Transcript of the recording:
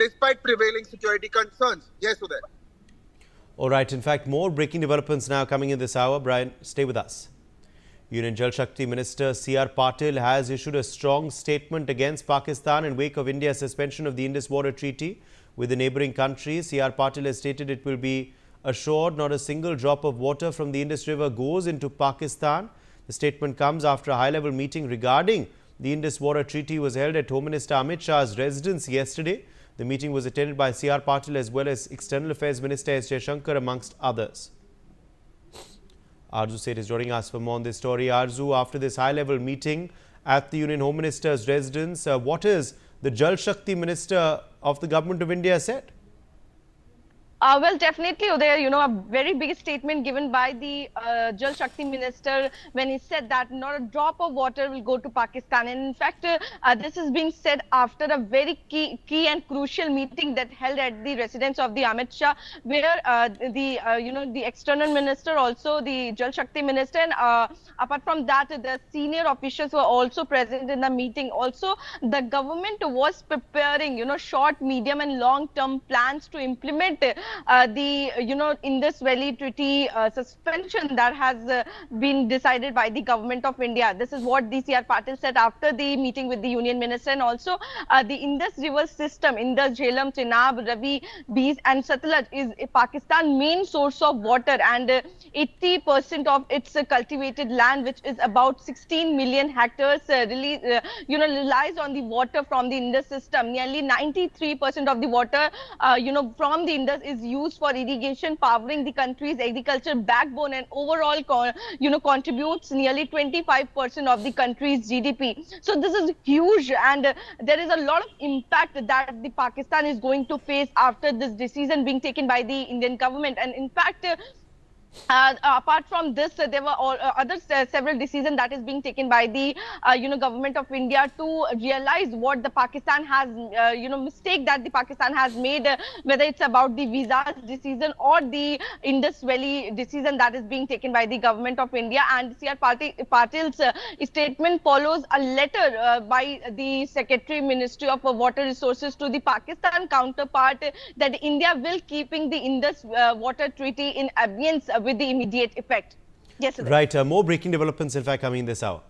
despite prevailing security concerns. Yes, Uday. All right. In fact, more breaking developments now coming in this hour. Brian, stay with us. Union Jal Shakti Minister C.R. Patil has issued a strong statement against Pakistan in wake of India's suspension of the Indus Water Treaty with the neighbouring countries. C.R. Patil has stated it will be assured not a single drop of water from the Indus River goes into Pakistan. The statement comes after a high-level meeting regarding the Indus Water Treaty was held at Home Minister Amit Shah's residence yesterday. The meeting was attended by C.R. Patil as well as External Affairs Minister S. Jaishankar amongst others. Arzu Seth is joining us for more on this story. Arzu, after this high-level meeting at the Union Home Minister's residence, what is the Jal Shakti Minister of the Government of India said? Well, definitely, Uday, a very big statement given by the Jal Shakti Minister when he said that not a drop of water will go to Pakistan. And in fact, this is being said after a very key and crucial meeting that held at the residence of the Amit Shah, where the External Minister, also the Jal Shakti Minister, and apart from that, the senior officials were also present in the meeting. Also, the government was preparing, short, medium, and long-term plans to implement the Indus Valley Treaty suspension that has been decided by the government of India. This is what C.R. Patil said after the meeting with the Union Minister. And also the Indus River system, Indus, Jhelum, Chenab, Ravi, Beas and Satluj is Pakistan's main source of water, and 80% of its cultivated land, which is about 16 million hectares, relies on the water from the Indus system. Nearly 93% of the water, from the Indus is used for irrigation, powering the country's agriculture backbone, and overall, contributes nearly 25% of the country's GDP. So this is huge, and there is a lot of impact that the Pakistan is going to face after this decision being taken by the Indian government. And in fact, apart from this, there were other several decisions that is being taken by the government of India to realize what the Pakistan has mistake that the Pakistan has made, whether it's about the visas decision or the Indus Valley decision that is being taken by the government of India. And C.R. Patil's statement follows a letter by the Secretary Ministry of Water Resources to the Pakistan counterpart that India will keeping the Indus Water Treaty in abeyance with the immediate effect. Yes, sir. Right. More breaking developments, in fact, coming in this hour.